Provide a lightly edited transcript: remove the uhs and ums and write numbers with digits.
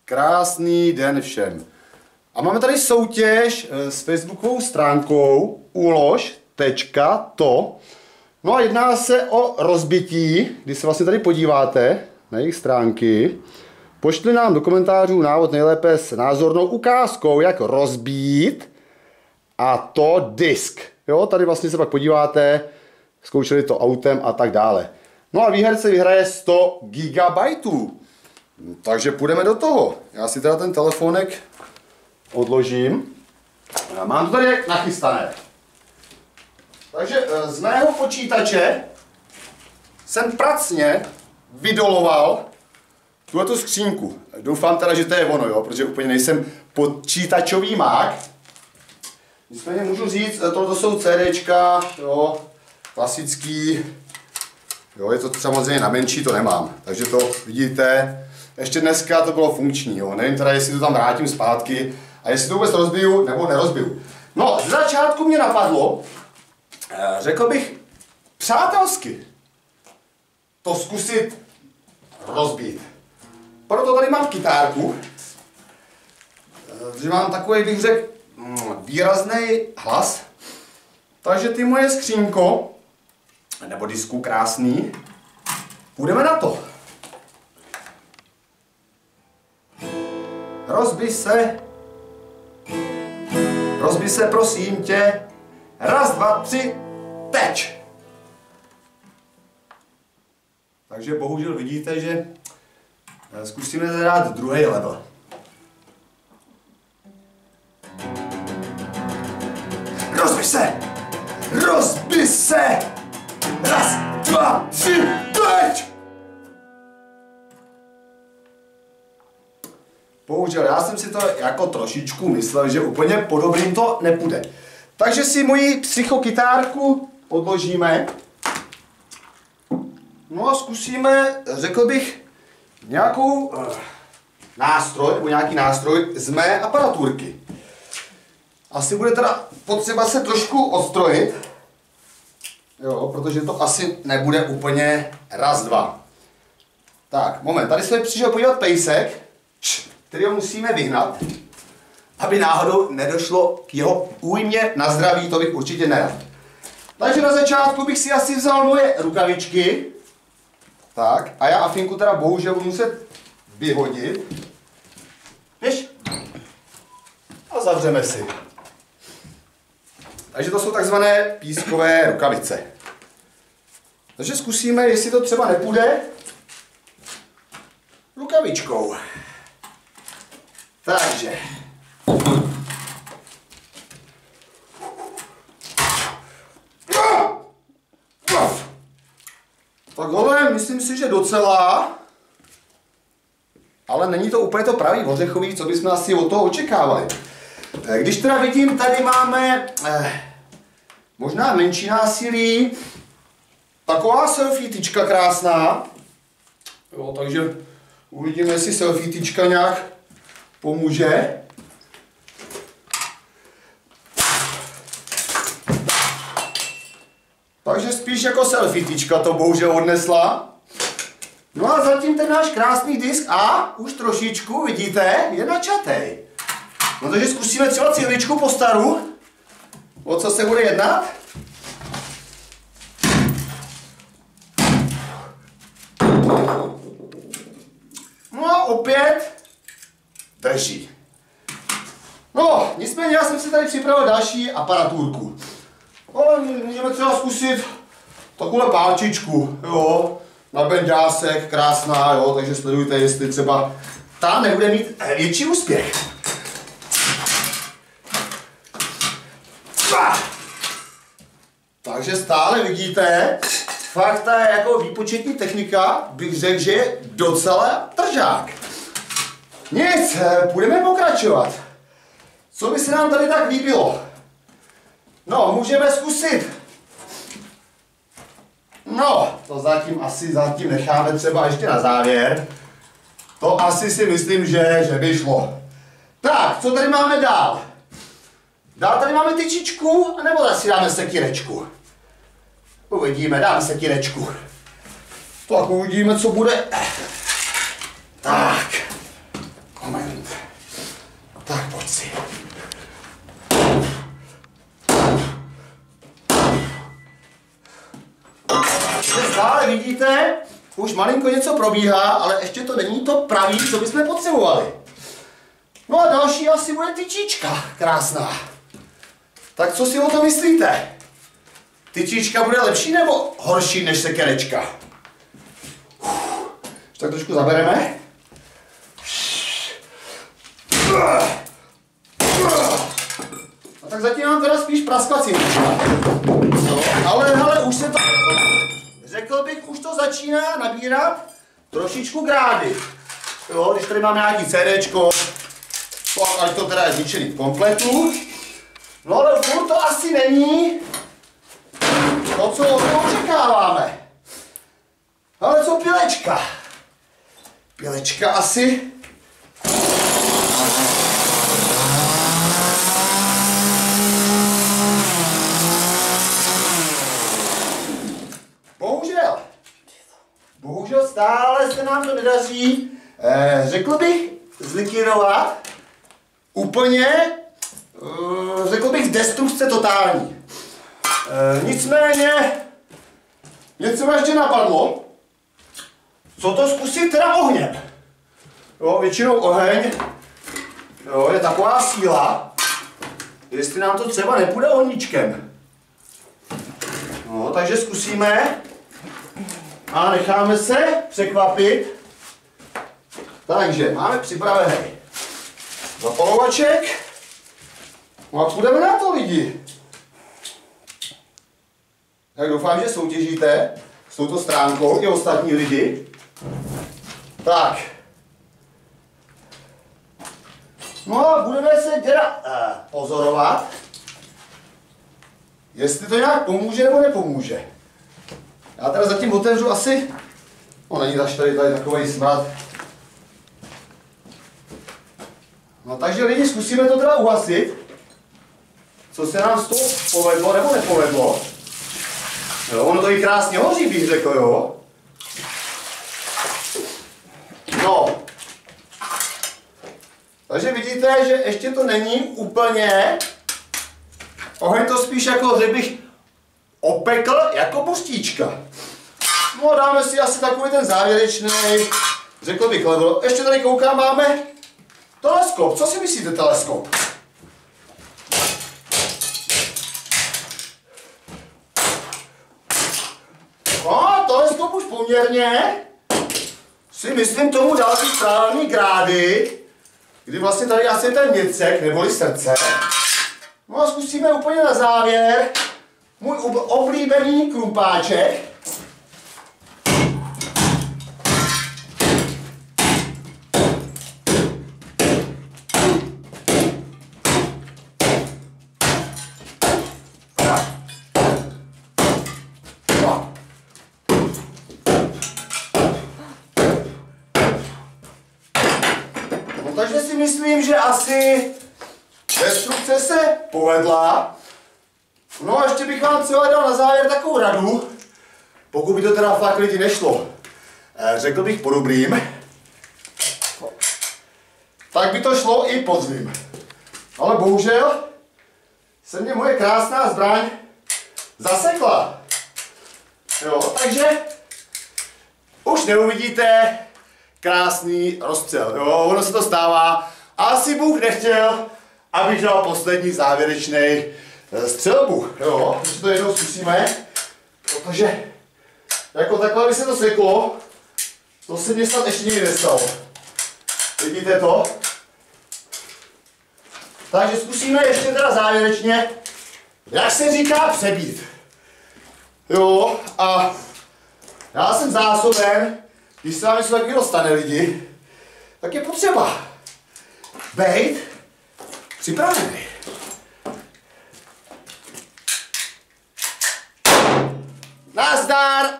Krásný den všem. A máme tady soutěž s facebookovou stránkou ulož.to. No a jedná se o rozbití, když se vlastně tady podíváte na jejich stránky. Pošli nám do komentářů návod nejlépe s názornou ukázkou, jak rozbít a to disk. Jo, tady vlastně se pak podíváte, zkoušeli to autem a tak dále. No a výherce vyhraje 100 GB. Takže půjdeme do toho. Já si teda ten telefonek odložím. Mám to tady nachystané. Takže z mého počítače jsem pracně vydoloval tuhletu skřínku. Doufám teda, že to je ono, jo, protože úplně nejsem počítačový mák. Nicméně můžu říct, tohle jsou CDčka, jo, klasický. Jo, je to samozřejmě na menší, to nemám. Takže to vidíte, ještě dneska to bylo funkční, jo. Nevím teda, jestli to tam vrátím zpátky a jestli to vůbec rozbiju nebo nerozbiju. No, z začátku mě napadlo, řekl bych, přátelsky to zkusit rozbít. Proto tady mám kytárku, že mám takový, bych řekl, výrazný hlas. Takže ty moje skřínko, nebo disku krásný, půjdeme na to. Rozbij se, prosím tě. Raz, dva, tři, teď. Takže bohužel vidíte, že zkusíme dát druhý level. Rozbij se! Raz, dva, tři, teď! Bohužel, já jsem si to jako trošičku myslel, že úplně po dobrým to nepůjde. Takže si moji psychokytárku odložíme. No a zkusíme, řekl bych, nějakou nástroj, nebo nějaký nástroj z mé aparaturky. Asi bude teda potřeba se trošku odstrojit. Jo, protože to asi nebude úplně raz, dva. Tak, moment, tady se přišel podívat pejsek, kterýho musíme vyhnat, aby náhodou nedošlo k jeho újmě na zdraví, to bych určitě nerad. Takže na začátku bych si asi vzal moje rukavičky. Tak, a já Afinku teda bohužel budu muset vyhodit. Víš? A zavřeme si. Takže to jsou takzvané pískové rukavice. Takže zkusíme, jestli to třeba nepůjde rukavičkou. Takže. Takhle, myslím si, že docela. Ale není to úplně to pravý ořechový, co bychom asi od toho očekávali. Když teda vidím, tady máme možná menší násilí. Taková selfie-tyčka krásná. Jo, takže uvidíme, jestli selfie-tyčka nějak pomůže. Takže spíš jako selfie-tyčka to bohužel odnesla. No a zatím ten náš krásný disk a už trošičku, vidíte, je načatej. No takže zkusíme třeba cihličku po staru. O co se bude jednat? No a opět drží. No, nicméně já jsem si tady připravil další aparaturku. Ale můžeme třeba zkusit takovou pálčičku, jo, na benďásek, krásná, jo, takže sledujte, jestli třeba ta nebude mít větší úspěch. Takže stále vidíte, fakt ta jako výpočetní technika, bych řekl, že je docela držák. Nic, budeme pokračovat. Co by se nám tady tak líbilo? No, můžeme zkusit. No, to zatím necháme třeba ještě na závěr. To asi si myslím, že by šlo. Tak, co tady máme dál? Dál tady máme tyčičku, anebo si dáme sekírečku? Uvidíme, dáme sekírečku. Tak uvidíme, co bude. Tak. Moment. vidíte, už malinko něco probíhá, ale ještě to není to pravý, co bychom potřebovali. No a další asi bude tyčička, krásná. Tak co si o to myslíte? Tyčička bude lepší nebo horší než sekerečka? Tak trošku zabereme. A tak zatím mám teda spíš praskací. No, ale hele, už se to, řekl bych, už to začíná nabírat trošičku grády. Jo, když tady mám nějaký CDčko, ať to teda je zničený v kompletu. No ale furt to asi není to, co od toho očekáváme. Ale co pilečka? Pilečka asi. Bohužel stále se nám to nedaří, řekl bych, zlikvidovat úplně, řekl bych, destrukce totální. Nicméně, něco ještě napadlo, co to zkusit teda ohněm. Jo, většinou oheň, jo, je taková síla, jestli nám to třeba nepůjde ohníčkem. No, takže zkusíme. A necháme se překvapit. Takže máme připravený zapalovaček. No a půjdeme na to, lidi. Tak doufám, že soutěžíte s touto stránkou i ostatní lidi. Tak. No a budeme se teda pozorovat, jestli to nějak pomůže nebo nepomůže. Já teda zatím otevřu asi, no není tady takový smrad. No takže lidi, zkusíme to teda uhasit, co se nám z toho povedlo nebo nepovedlo. Jo, ono to i krásně hoří, bych řekl, jo. No. Takže vidíte, že ještě to není úplně, oheň to spíš jako, řekl bych, opekl jako buřtíčka. No a dáme si asi takový ten závěrečný, řekl bych level. Ještě tady koukám, máme teleskop. Co si myslíte, teleskop? No, teleskop už poměrně si myslím tomu dal ty správný grády, kdy vlastně tady asi ten měcek, neboli srdce. No a zkusíme úplně na závěr můj oblíbený krumpáček. No, takže si myslím, že asi destrukce se povedla. No a ještě bych vám třeba dal na závěr takovou radu, pokud by to teda fakt lidi nešlo, řekl bych po dobrým, tak by to šlo i po zlým. Ale bohužel se mě moje krásná zbraň zasekla. Jo, takže už neuvidíte krásný rozstřel. Jo, ono se to stává. Asi Bůh nechtěl, abych dal poslední závěrečný střelbu, jo, takže to jednou zkusíme, protože jako takhle by se to seklo, to se mě snad ještě nikdy nestalo. Vidíte to? Takže zkusíme ještě teda závěrečně, jak se říká, přebít. Jo, a já jsem zásoben, když se vám něco takového stane, lidi, tak je potřeba být připravený. Nazdar!